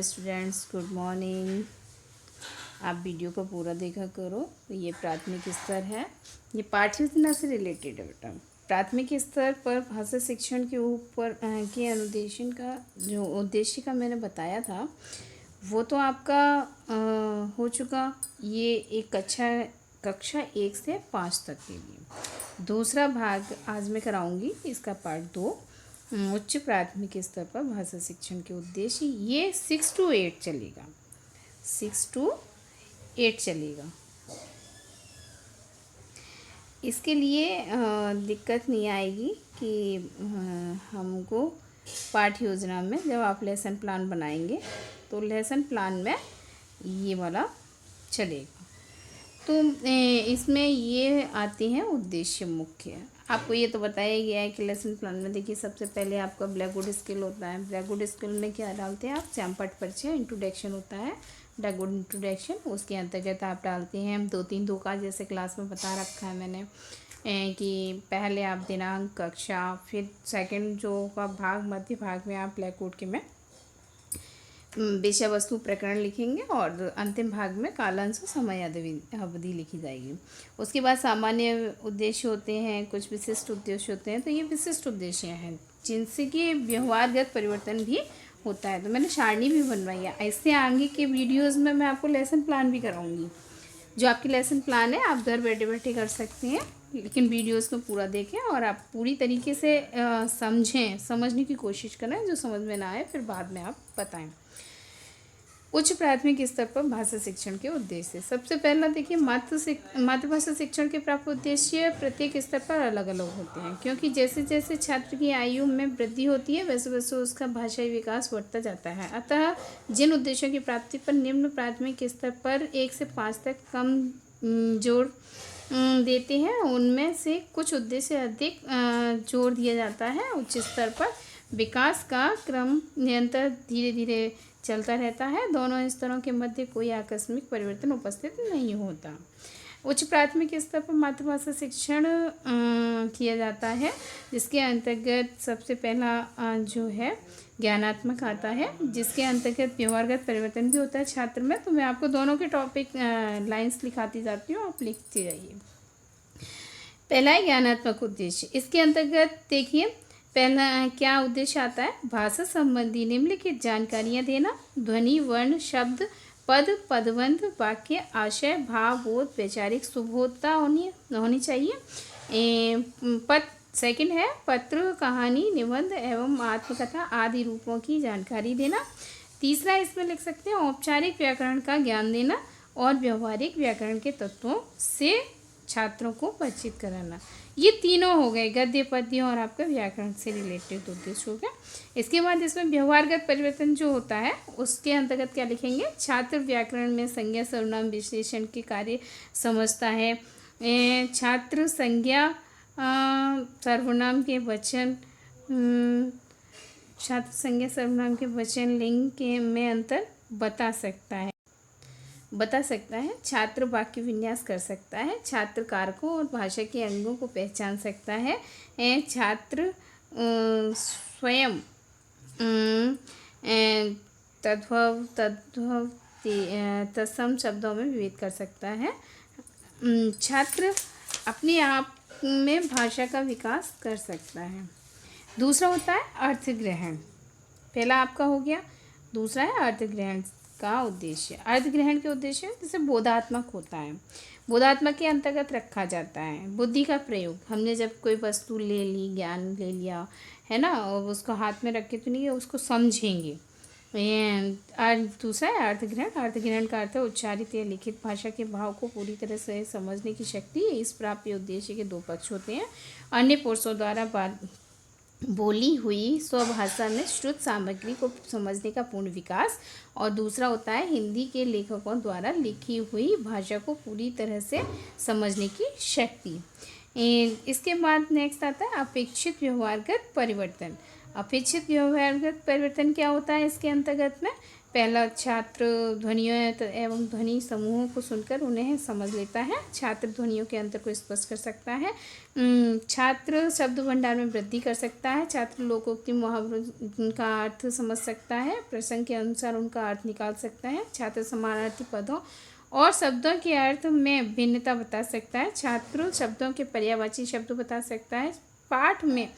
Students, good morning. आप video को पूरा देखा करो। ये प्राथमिक स्तर है, ये पाठ योजना से रिलेटेड है बेटा। प्राथमिक स्तर पर भाषा शिक्षण के ऊपर के अनुदेशन का जो उद्देश्य का मैंने बताया था वो तो आपका हो चुका। ये एक कक्षा 1 से 5 तक के लिए। दूसरा भाग आज मैं कराऊंगी, इसका पार्ट 2 उच्च प्राथमिक स्तर पर भाषा शिक्षण के उद्देश्य। ये 6 to 8 चलेगा, 6 to 8 चलेगा। इसके लिए दिक्कत नहीं आएगी कि हमको पाठ योजना में जब आप लेसन प्लान बनाएंगे तो लेसन प्लान में ये वाला चलेगा। तो इसमें ये आते हैं उद्देश्य मुख्य। आपको ये तो बताया गया है कि लेसन प्लान में देखिए सबसे पहले आपका ब्लैकबोर्ड स्किल होता है। ब्लैकबोर्ड स्किल में क्या डालते हैं आप? चैम्पट परिचय, इंट्रोडक्शन होता है, ब्लैकबोर्ड इंट्रोडक्शन। उसके अंतर्गत आप डालते हैं 2-3 का, जैसे क्लास में बता रखा है मैंने कि पहले आप दिनांक, कक्षा, फिर सेकंड जो का भाग, मध्य भाग में आप ब्लैकबोर्ड के में विषय वस्तु प्रकरण लिखेंगे और अंतिम भाग में कालांश समय अवधि लिखी जाएगी। उसके बाद सामान्य उद्देश्य होते हैं, कुछ विशिष्ट उद्देश्य होते हैं। तो ये विशिष्ट उद्देश्य हैं जिनसे कि व्यवहारगत परिवर्तन भी होता है। तो मैंने सारणी भी बनवाई है। ऐसे आगे के वीडियोज़ में मैं आपको लेसन प्लान भी कराऊंगी। जो आपकी लेसन प्लान है आप घर बैठे बैठे कर सकते हैं, लेकिन वीडियोज़ को पूरा देखें और आप पूरी तरीके से समझें, समझने की कोशिश करें। जो समझ में ना आए फिर बाद में आप बताएं। उच्च प्राथमिक स्तर पर भाषा शिक्षण के उद्देश्य। सबसे पहला देखिए, मातृभाषा शिक्षण के प्राप्त उद्देश्य प्रत्येक स्तर पर अलग अलग होते हैं, क्योंकि जैसे जैसे छात्र की आयु में वृद्धि होती है वैसे वैसे उसका भाषाई विकास बढ़ता जाता है। अतः जिन उद्देश्यों की प्राप्ति पर निम्न प्राथमिक स्तर पर 1 से 5 तक कम जोर देते हैं, उनमें से कुछ उद्देश्य अधिक जोर दिया जाता है। उच्च स्तर पर विकास का क्रम निरंतर धीरे धीरे चलता रहता है। दोनों स्तरों के मध्य कोई आकस्मिक परिवर्तन उपस्थित नहीं होता। उच्च प्राथमिक स्तर पर मातृभाषा शिक्षण किया जाता है, जिसके अंतर्गत सबसे पहला जो है ज्ञानात्मक आता है, जिसके अंतर्गत व्यवहारगत परिवर्तन भी होता है छात्र में। तो मैं आपको दोनों के टॉपिक लाइंस लिखाती जाती हूँ, आप लिखते जाइए। पहला है ज्ञानात्मक उद्देश्य। इसके अंतर्गत देखिए पहला क्या उद्देश्य आता है? भाषा संबंधी निम्नलिखित जानकारियाँ देना। ध्वनि, वर्ण, शब्द, पद, पदबंध, वाक्य, आशय, भाव, बोध, वैचारिक सुबोधता होनी चाहिए। सेकंड है पत्र, कहानी, निबंध एवं आत्मकथा आदि रूपों की जानकारी देना। तीसरा इसमें लिख सकते हैं औपचारिक व्याकरण का ज्ञान देना और व्यवहारिक व्याकरण के तत्वों से छात्रों को परिचित कराना। ये तीनों हो गए, गद्य, पद्य और आपका व्याकरण से रिलेटेड उद्देश्य हो गया। इसके बाद इसमें व्यवहारगत परिवर्तन जो होता है उसके अंतर्गत क्या लिखेंगे? छात्र व्याकरण में संज्ञा सर्वनाम विशेषण के कार्य समझता है। छात्र संज्ञा सर्वनाम के वचन छात्र संज्ञा सर्वनाम के वचन लिंग के में अंतर बता सकता है। छात्र वाक्य विन्यास कर सकता है। छात्र कारकों और भाषा के अंगों को पहचान सकता है। छात्र स्वयं तद्भव, तत्सम शब्दों में विभेद कर सकता है। छात्र अपने आप में भाषा का विकास कर सकता है। दूसरा होता है अर्थ ग्रहण। पहला आपका हो गया। दूसरा है अर्थ ग्रहण का उद्देश्य। अर्थ ग्रहण के उद्देश्य जैसे बोधात्मक होता है, बोधात्मक के अंतर्गत रखा जाता है बुद्धि का प्रयोग। हमने जब कोई वस्तु ले ली, ज्ञान ले लिया है ना, और उसको हाथ में रख के तो नहीं, उसको समझेंगे। दूसरा है अर्थ ग्रहण। अर्थ ग्रहण का अर्थ है उच्चारित या लिखित भाषा के भाव को पूरी तरह से समझने की शक्ति। इस प्राप्य उद्देश्य के 2 पक्ष होते हैं। अन्य पुरुषों द्वारा बोली हुई स्वभाषा में श्रुत सामग्री को समझने का पूर्ण विकास, और दूसरा होता है हिंदी के लेखकों द्वारा लिखी हुई भाषा को पूरी तरह से समझने की शक्ति। इसके बाद नेक्स्ट आता है अपेक्षित व्यवहारगत परिवर्तन। अपेक्षित व्यवहारगत परिवर्तन क्या होता है इसके अंतर्गत में? पहला छात्र ध्वनियों एवं ध्वनि समूहों को सुनकर उन्हें समझ लेता है। छात्र ध्वनियों के अंतर को स्पष्ट कर सकता है। छात्र शब्द भंडार में वृद्धि कर सकता है। छात्र लोकोक्ति मुहावरों का अर्थ समझ सकता है। प्रसंग के अनुसार उनका अर्थ निकाल सकता है। छात्र समानार्थी पदों और शब्दों के अर्थ में भिन्नता बता सकता है। छात्र शब्दों के पर्यायवाची शब्द बता सकता है। पाठ में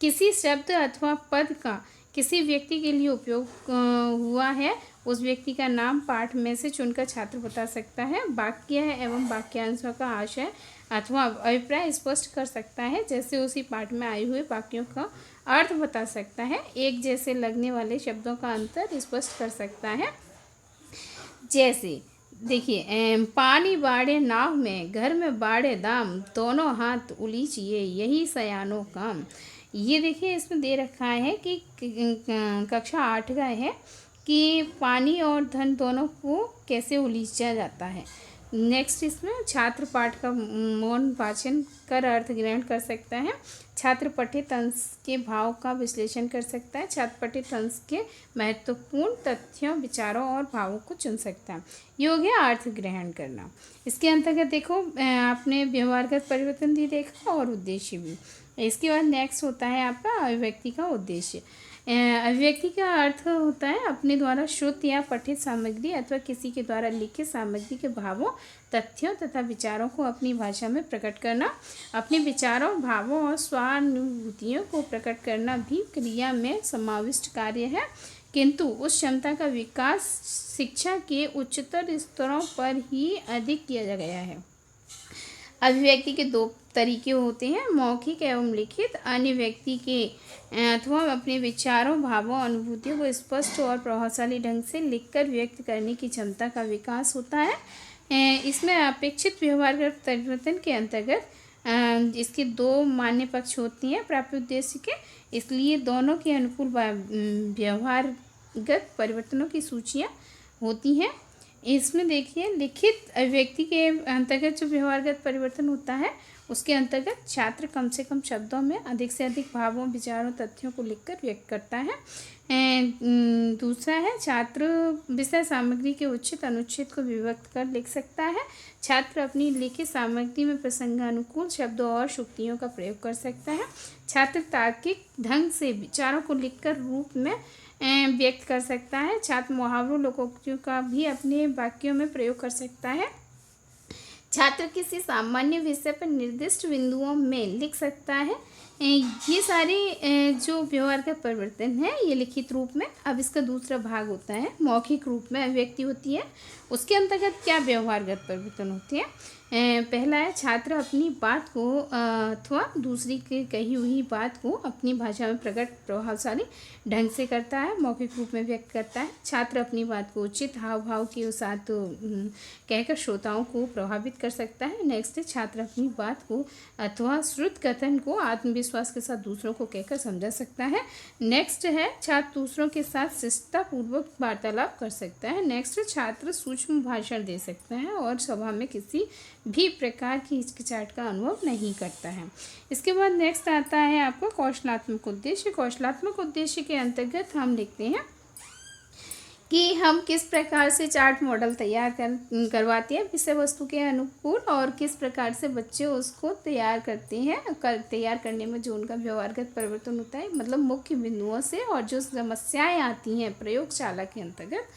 किसी शब्द अथवा पद का किसी व्यक्ति के लिए उपयोग हुआ है, उस व्यक्ति का नाम पाठ में से चुनकर छात्र बता सकता है। वाक्य है एवं वाक्यांशों का आशय अथवा अभिप्राय स्पष्ट कर सकता है, जैसे उसी पाठ में आए हुए वाक्यों का अर्थ बता सकता है। एक जैसे लगने वाले शब्दों का अंतर स्पष्ट कर सकता है। जैसे देखिए, पानी बाढ़े नाव में, घर में बाढ़े दाम, दोनों हाथ उलीचिए यही सयानो काम। ये देखिए इसमें दे रखा है कि कक्षा 8 का है कि पानी और धन दोनों को कैसे उलीचा जाता है। नेक्स्ट इसमें छात्र पाठ का मौन वाचन कर अर्थ ग्रहण कर सकता है। छात्र पठित अंश के भाव का विश्लेषण कर सकता है। छात्र पठित अंश के महत्वपूर्ण तथ्यों, विचारों और भावों को चुन सकता है। ये हो गया अर्थ ग्रहण करना। इसके अंतर्गत देखो आपने व्यवहारगत परिवर्तन भी देखा और उद्देश्य भी। इसके बाद नेक्स्ट होता है आपका अभिव्यक्ति का उद्देश्य। अभिव्यक्ति का अर्थ होता है अपने द्वारा श्रुत या पठित सामग्री अथवा किसी के द्वारा लिखित सामग्री के भावों, तथ्यों तथा विचारों को अपनी भाषा में प्रकट करना। अपने विचारों, भावों और स्वानुभूतियों को प्रकट करना भी क्रिया में समाविष्ट कार्य है, किंतु उस क्षमता का विकास शिक्षा के उच्चतर स्तरों पर ही अधिक किया गया है। अभिव्यक्ति के दो तरीके होते हैं, मौखिक एवं लिखित। अन्य व्यक्ति के अथवा अपने विचारों, भावों, अनुभूतियों को स्पष्ट और प्रभावशाली ढंग से लिखकर व्यक्त करने की क्षमता का विकास होता है। इसमें अपेक्षित व्यवहारगत परिवर्तन के अंतर्गत इसके दो मान्य पक्ष होती हैं प्राप्त उद्देश्य के, इसलिए दोनों के अनुकूल व्यवहारगत परिवर्तनों की सूचियाँ होती हैं। इसमें देखिए लिखित अभिव्यक्ति के अंतर्गत जो व्यवहारगत परिवर्तन होता है उसके अंतर्गत छात्र कम से कम शब्दों में अधिक से अधिक भावों, विचारों, तथ्यों को लिखकर व्यक्त करता है। दूसरा है छात्र विषय सामग्री के उचित अनुच्छेद को विभक्त कर लिख सकता है। छात्र अपनी लिखित सामग्री में प्रसंगानुकूल शब्दों और शुक्तियों का प्रयोग कर सकता है। छात्र तार्किक ढंग से विचारों को लिखकर रूप में व्यक्त कर सकता है। छात्र मुहावरों, लोकोक्तियों का भी अपने वाक्यों में प्रयोग कर सकता है। छात्र किसी सामान्य विषय पर निर्दिष्ट बिंदुओं में लिख सकता है। ये सारे जो व्यवहार का परिवर्तन है ये लिखित रूप में। अब इसका दूसरा भाग होता है मौखिक रूप में अभिव्यक्ति होती है। उसके अंतर्गत क्या व्यवहारगत परिवर्तन होते हैं। पहला है छात्र अपनी बात को अथवा दूसरी की कही हुई बात को अपनी भाषा में प्रकट प्रभावशाली ढंग से करता है, मौखिक रूप में व्यक्त करता है। छात्र अपनी बात को उचित हाव भाव के साथ कहकर श्रोताओं को प्रभावित कर सकता है। नेक्स्ट है छात्र अपनी बात को अथवा श्रुत कथन को आत्मविश्वास के साथ दूसरों को कहकर समझा सकता है। नेक्स्ट है छात्र दूसरों के साथ शिष्टतापूर्वक वार्तालाप कर सकता है। नेक्स्ट छात्र सूक्ष्म भाषण दे सकता है और सभा में किसी भी प्रकार की हिचकिचाहट का अनुभव नहीं करता है। इसके बाद नेक्स्ट आता है आपका कौशलात्मक उद्देश्य। कौशलात्मक उद्देश्य के अंतर्गत हम लिखते हैं कि हम किस प्रकार से चार्ट मॉडल तैयार करवाते हैं विषय वस्तु के अनुकूल और किस प्रकार से बच्चे उसको तैयार करते हैं। तैयार करने में जो उनका व्यवहारगत परिवर्तन होता है मतलब मुख्य बिंदुओं से, और जो समस्याएं आती हैं प्रयोगशाला के अंतर्गत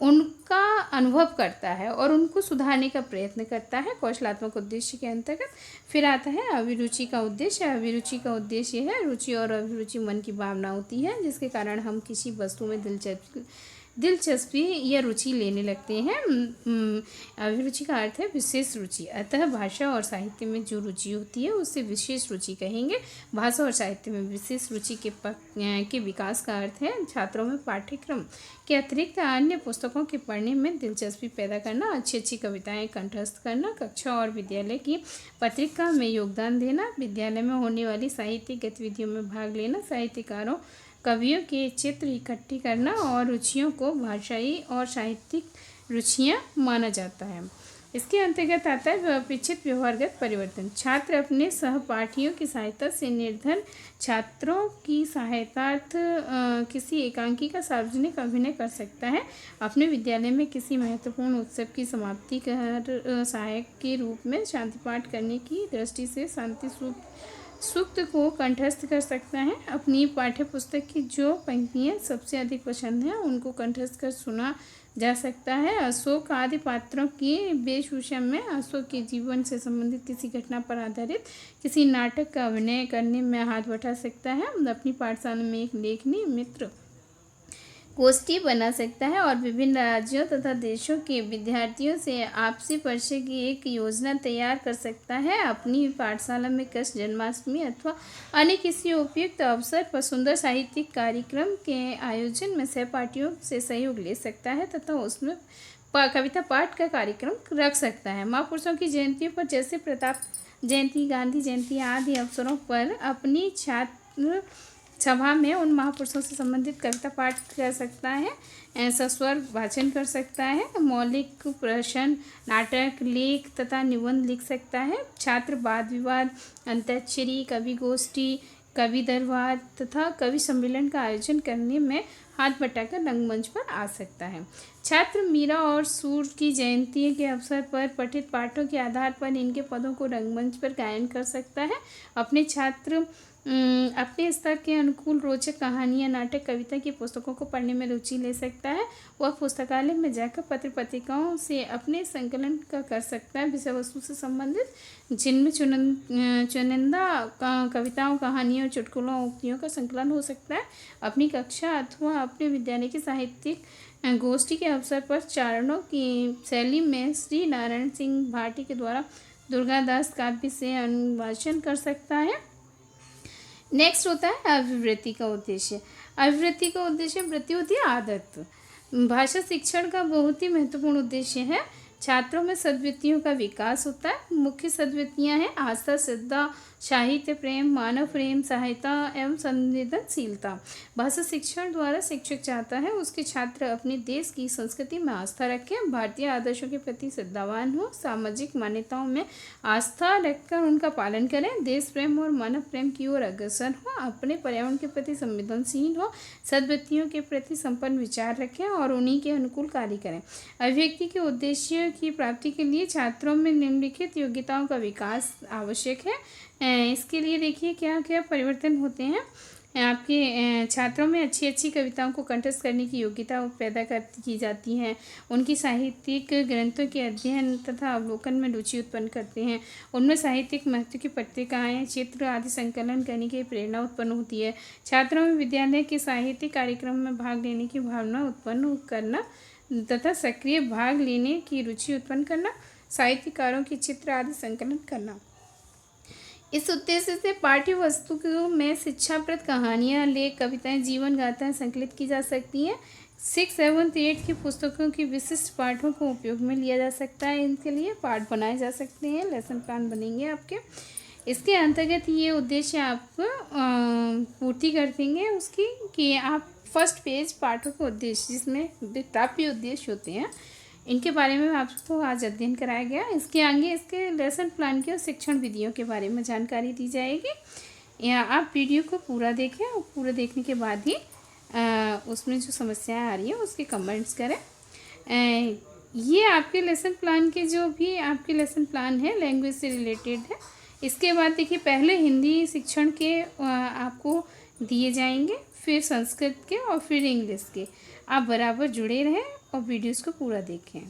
उनका अनुभव करता है और उनको सुधारने का प्रयत्न करता है कौशलात्मक उद्देश्य के अंतर्गत। फिर आता है अभिरुचि का उद्देश्य। अभिरुचि का उद्देश्य है रुचि और अभिरुचि मन की भावना होती है जिसके कारण हम किसी वस्तु में दिलचस्पी या रुचि लेने लगते हैं। अभिरुचि का अर्थ है विशेष रुचि, अतः भाषा और साहित्य में जो रुचि होती है उससे विशेष रुचि कहेंगे। भाषा और साहित्य में विशेष रुचि के विकास का अर्थ है छात्रों में पाठ्यक्रम के अतिरिक्त अन्य पुस्तकों के पढ़ने में दिलचस्पी पैदा करना, अच्छी अच्छी कविताएं कंठस्थ करना, कक्षा और विद्यालय की पत्रिका में योगदान देना, विद्यालय में होने वाली साहित्यिक गतिविधियों में भाग लेना, साहित्यकारों कवियों के चित्र इकट्ठी करना और रुचियों को भाषाई और साहित्यिक रुचियाँ माना जाता है। इसके अंतर्गत आता है अपेक्षित व्यवहारगत परिवर्तन। छात्र अपने सहपाठियों की सहायता से निर्धन छात्रों की सहायतार्थ किसी एकांकी का सार्वजनिक अभिनय कर सकता है। अपने विद्यालय में किसी महत्वपूर्ण उत्सव की समाप्ति कर सहायक के रूप में शांति पाठ करने की दृष्टि से शांति सूक्त को कंठस्थ कर सकता है। अपनी पाठ्य पुस्तक की जो पंक्तियाँ सबसे अधिक पसंद हैं उनको कंठस्थ कर सुना जा सकता है। अशोक आदि पात्रों की वेशभूषा में अशोक के जीवन से संबंधित किसी घटना पर आधारित किसी नाटक का अभिनय करने में हाथ बटा सकता है। अपनी पाठशाला में एक लेखनी मित्र गोष्ठी बना सकता है और विभिन्न राज्यों तथा देशों के विद्यार्थियों से आपसी परिचय की एक योजना तैयार कर सकता है। अपनी पाठशाला में कृष्ण जन्माष्टमी अथवा अन्य किसी उपयुक्त अवसर पर सुंदर साहित्यिक कार्यक्रम के आयोजन में सहपाठियों से सहयोग ले सकता है तथा उसमें कविता पाठ का कार्यक्रम रख सकता है। महापुरुषों की जयंतियों पर जैसे प्रताप जयंती, गांधी जयंती आदि अवसरों पर अपनी छात्र सभा में उन महापुरुषों से संबंधित कविता पाठ कर सकता है, सस्वर वाचन कर सकता है, मौलिक प्रश्न, नाटक, लेख तथा निबंध लिख सकता है। छात्र वाद विवाद, अंताक्षरी, कवि गोष्ठी, कवि दरबार तथा कवि सम्मेलन का आयोजन करने में हाथ बटाकर रंगमंच पर आ सकता है। छात्र मीरा और सूर की जयंती के अवसर पर पठित पाठों के आधार पर इनके पदों को रंगमंच पर गायन कर सकता है। अपने स्तर के अनुकूल रोचक कहानियाँ, नाटक, कविता की पुस्तकों को पढ़ने में रुचि ले सकता है। वह पुस्तकालय में जाकर पत्र पत्रिकाओं से अपने संकलन का कर सकता है विषय वस्तु से संबंधित, जिनमें चुनिंदा कविताओं, कहानियों, चुटकुलों, उक्तियों का संकलन हो सकता है। अपनी कक्षा अथवा अपने विद्यालय की साहित्यिक गोष्ठी के अवसर पर चारणों की शैली में श्री नारायण सिंह भाटी के द्वारा दुर्गादास काव्य से अनुवाचन कर सकता है। नेक्स्ट होता है अभिवृत्ति का उद्देश्य। अभिवृत्ति का उद्देश्य वृत्ति होती है आदत। भाषा शिक्षण का बहुत ही महत्वपूर्ण उद्देश्य है। छात्रों में सद्वृत्तियों का विकास होता है। मुख्य सद्वृत्तियाँ हैं आस्था, श्रद्धा, साहित्य प्रेम, मानव प्रेम, सहायता एवं संवेदनशीलता। भाषा शिक्षण द्वारा शिक्षक चाहता है उसके छात्र अपने देश की संस्कृति में आस्था रखें, भारतीय आदर्शों के प्रति श्रद्धावान हो, सामाजिक मान्यताओं में आस्था रखकर उनका पालन करें, देश प्रेम और मानव प्रेम की ओर अग्रसर हो, अपने पर्यावरण के प्रति संवेदनशील हो, सद्वृत्तियों के प्रति संपन्न विचार रखें और उन्हीं के अनुकूल कार्य करें। अभिव्यक्ति के उद्देश्य की प्राप्ति के लिए छात्रों में निम्नलिखित योग्यताओं का विकास आवश्यक है। इसके लिए देखिए क्या क्या परिवर्तन होते हैं। आपके छात्रों में अच्छी कविताओं को कंठस्थ करने की योग्यता पैदा की जाती है। उनकी साहित्यिक ग्रंथों के अध्ययन तथा अवलोकन में रुचि उत्पन्न करते हैं। उनमें साहित्यिक महत्व की पत्रिकाएँ, चित्र आदि संकलन करने की प्रेरणा उत्पन्न होती है। छात्रों में विद्यालय के साहित्यिक कार्यक्रम में भाग लेने की भावना उत्पन्न करना तथा सक्रिय भाग लेने की रुचि उत्पन्न करना, साहित्यकारों के चित्र आदि संकलन करना। इस उद्देश्य से पाठ्य वस्तु में शिक्षाप्रद कहानियाँ, लेख, कविताएं, जीवन गाथाएं संकलित की जा सकती हैं। 6, 7, 8 की पुस्तकों की विशिष्ट पाठों को उपयोग में लिया जा सकता है। इनके लिए पाठ बनाए जा सकते हैं, लेसन प्लान बनेंगे आपके। इसके अंतर्गत ये उद्देश्य आपको पूर्ति कर देंगे उसकी कि आप फर्स्ट पेज पाठों के उद्देश्य जिसमें प्राप्य उद्देश्य होते हैं इनके बारे में आपको आज अध्ययन कराया गया। इसके आगे इसके लेसन प्लान के और शिक्षण विधियों के बारे में जानकारी दी जाएगी। या आप वीडियो को पूरा देखें और पूरा देखने के बाद ही उसमें जो समस्याएं आ रही हैं उसके कमेंट्स करें। ये आपके लेसन प्लान के जो भी आपके लेसन प्लान है लैंग्वेज से रिलेटेड है। इसके बाद देखिए पहले हिंदी शिक्षण के आपको दिए जाएंगे, फिर संस्कृत के और फिर इंग्लिश के। आप बराबर जुड़े रहें और वीडियोस को पूरा देखें।